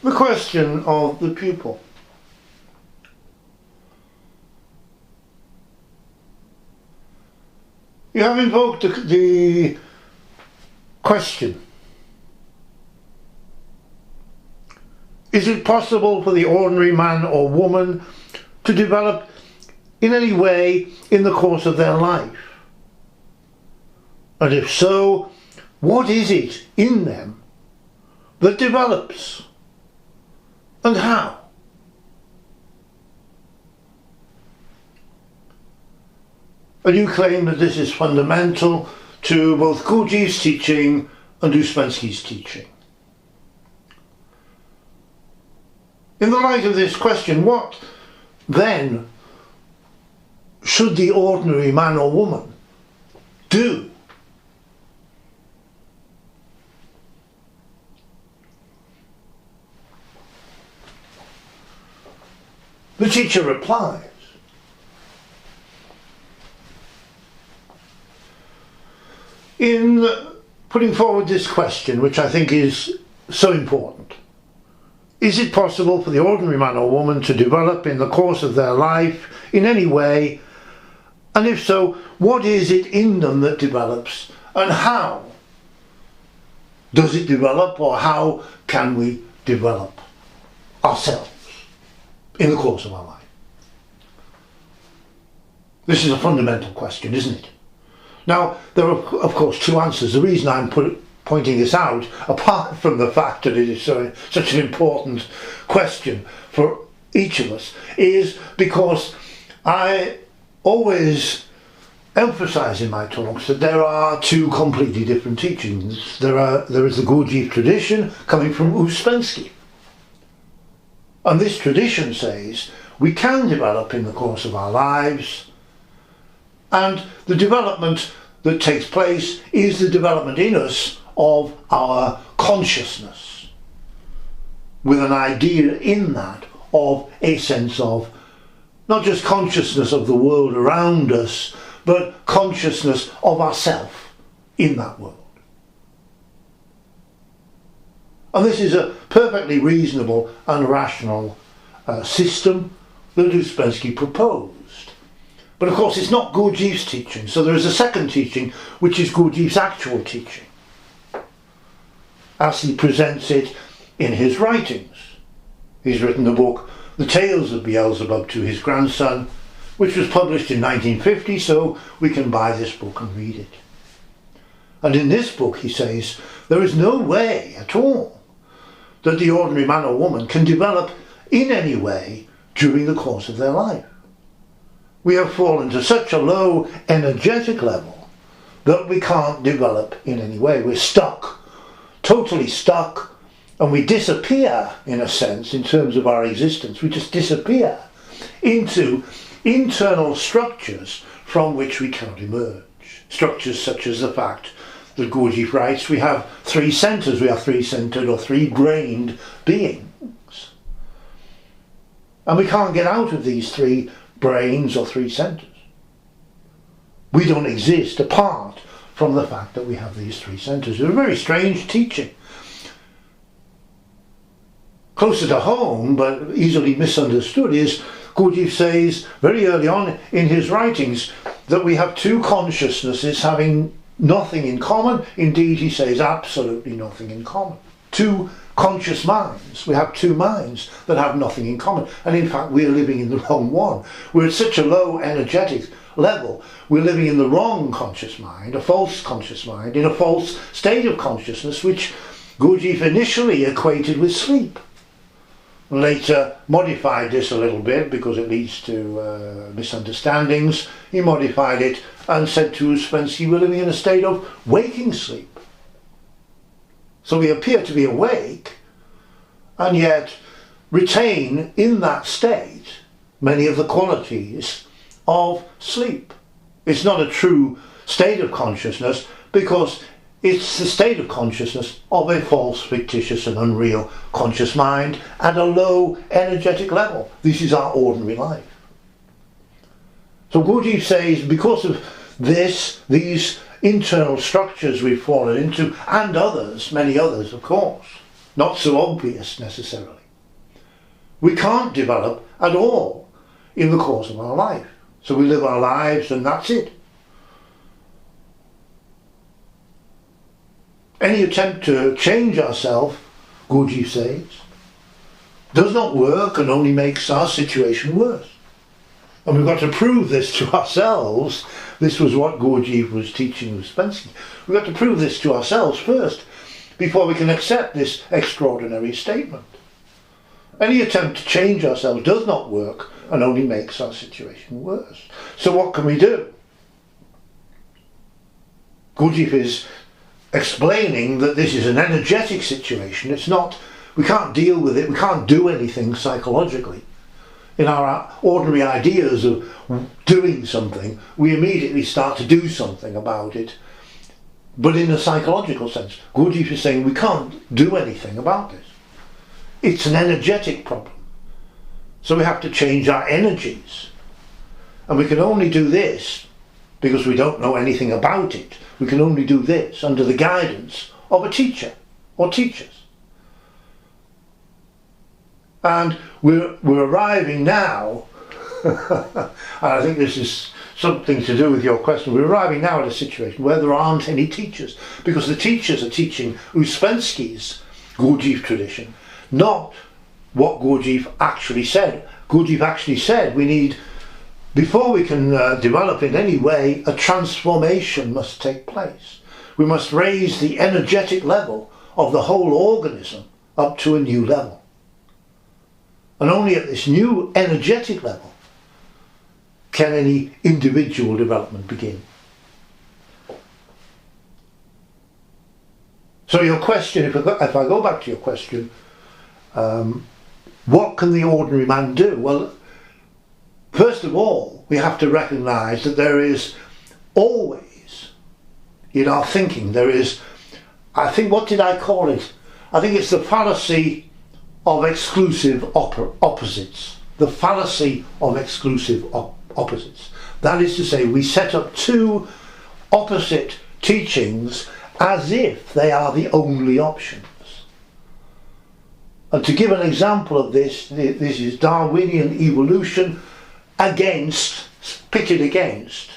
the question of the pupil. You have invoked the question: is it possible for the ordinary man or woman to develop in any way in the course of their life? And if so, what is it in them that develops, and how? And you claim that this is fundamental to both Gurdjieff's teaching and Ouspensky's teaching. In the light of this question, what then should the ordinary man or woman do? The teacher replies, in putting forward this question, which I think is so important: is it possible for the ordinary man or woman to develop in the course of their life in any way? And if so, what is it in them that develops, and how does it develop, or how can we develop ourselves in the course of our life? This is a fundamental question, isn't it? Now, there are of course two answers. The reason I'm pointing this out, apart from the fact that it is such an important question for each of us, is because I always emphasize in my talks that there are two completely different teachings. There is the Gurdjieff tradition coming from Ouspensky. And this tradition says we can develop in the course of our lives, and the development that takes place is the development in us of our consciousness, with an idea in that of a sense of not just consciousness of the world around us, but consciousness of ourself in that world. And this is a perfectly reasonable and rational system that Ouspensky proposed. But of course it's not Gurdjieff's teaching, so there is a second teaching, which is Gurdjieff's actual teaching, as he presents it in his writings. He's written the book The Tales of Beelzebub to his grandson, which was published in 1950, so we can buy this book and read it. And in this book he says there is no way at all that the ordinary man or woman can develop in any way during the course of their life. We have fallen to such a low energetic level that we can't develop in any way. We're stuck, totally stuck, and we disappear, in a sense, in terms of our existence. We just disappear into internal structures from which we cannot emerge. Structures such as the fact that Gurdjieff writes we have three centres. We are three-centred or three-brained beings. And we can't get out of these three brains or three centres. We don't exist apart from the fact that we have these three centres. It's a very strange teaching. Closer to home, but easily misunderstood, is Gurdjieff says very early on in his writings that we have two consciousnesses having nothing in common. Indeed, he says absolutely nothing in common. Two conscious minds. We have two minds that have nothing in common. And in fact, we're living in the wrong one. We're at such a low energetic level. We're living in the wrong conscious mind, a false conscious mind, in a false state of consciousness, which Gurdjieff initially equated with sleep. Later modified this a little bit because it leads to misunderstandings. He modified it and said to Ouspensky, we're living in a state of waking sleep. So we appear to be awake and yet retain in that state many of the qualities of sleep. It's not a true state of consciousness because it's the state of consciousness of a false, fictitious and unreal conscious mind at a low energetic level. This is our ordinary life. So Gurdjieff says because of these internal structures we've fallen into, and others, many others of course, not so obvious necessarily. We can't develop at all in the course of our life. So we live our lives and that's it. Any attempt to change ourselves, Gurdjieff says, does not work and only makes our situation worse. And we've got to prove this to ourselves. This was what Gurdjieff was teaching Ouspensky. We've got to prove this to ourselves first before we can accept this extraordinary statement. Any attempt to change ourselves does not work and only makes our situation worse. So what can we do? Gurdjieff is explaining that this is an energetic situation. It's not, we can't deal with it, we can't do anything psychologically. In our ordinary ideas of doing something, we immediately start to do something about it. But in a psychological sense, Gurdjieff is saying we can't do anything about this. It's an energetic problem. So we have to change our energies. And we can only do this because we don't know anything about it. We can only do this under the guidance of a teacher or teachers. And we're arriving now, and I think this is something to do with your question, we're arriving now at a situation where there aren't any teachers, because the teachers are teaching Ouspensky's Gurdjieff tradition, not what Gurdjieff actually said. Gurdjieff actually said we need, before we can develop in any way, a transformation must take place. We must raise the energetic level of the whole organism up to a new level. And only at this new energetic level can any individual development begin. So your question, if I go back to your question, what can the ordinary man do? Well, first of all, we have to recognise that there is always, in our thinking, there is, I think, what did I call it? I think it's the fallacy of exclusive opposites. The fallacy of exclusive opposites. That is to say, we set up two opposite teachings as if they are the only options. And to give an example of this, this is Darwinian evolution pitted against,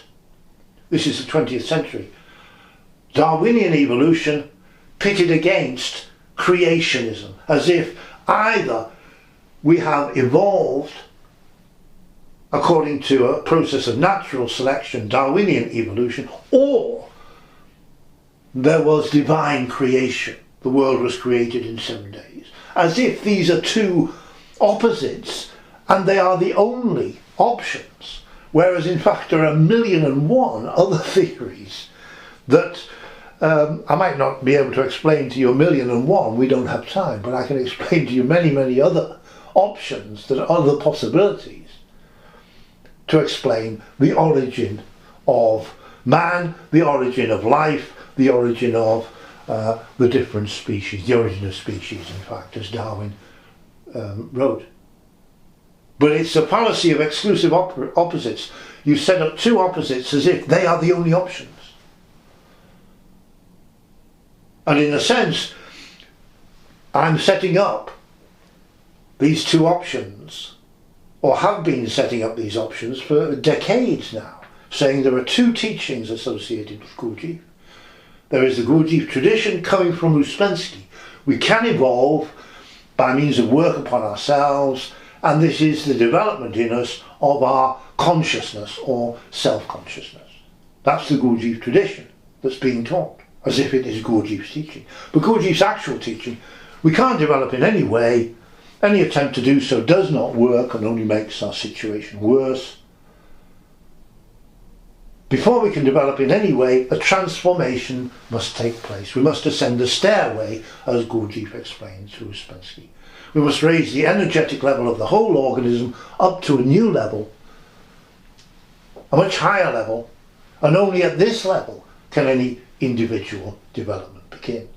this is the 20th century, Darwinian evolution pitted against creationism, as if either we have evolved according to a process of natural selection, Darwinian evolution, or there was divine creation. The world was created in 7 days. As if these are two opposites and they are the only options. Whereas in fact there are 1,000,001 other theories that I might not be able to explain to you 1,000,001, we don't have time, but I can explain to you many, many other options, that are other possibilities to explain the origin of man, the origin of life, the origin of the different species, the origin of species, in fact, as Darwin wrote. But it's a fallacy of exclusive opposites. You set up two opposites as if they are the only options. And in a sense, I'm setting up these two options, or have been setting up these options for decades now, saying there are two teachings associated with Gurdjieff. There is the Gurdjieff tradition coming from Ouspensky. We can evolve by means of work upon ourselves, and this is the development in us of our consciousness or self-consciousness. That's the Gurdjieff tradition that's being taught, as if it is Gurdjieff's teaching. But Gurdjieff's actual teaching, we can't develop in any way. Any attempt to do so does not work and only makes our situation worse. Before we can develop in any way, a transformation must take place. We must ascend the stairway, as Gurdjieff explained to Ouspensky. We must raise the energetic level of the whole organism up to a new level, a much higher level, and only at this level can any individual development begin.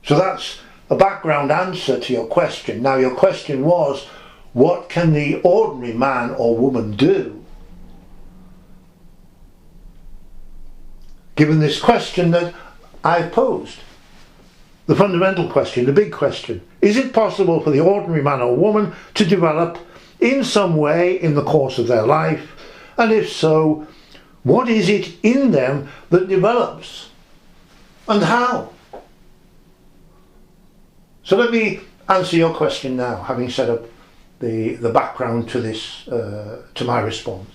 So that's a background answer to your question. Now your question was, what can the ordinary man or woman do? Given this question that I've posed. the fundamental question, the big question. Is it possible for the ordinary man or woman to develop in some way in the course of their life? And if so, what is it in them that develops? And how? So let me answer your question now, having set up the background to this, to my response.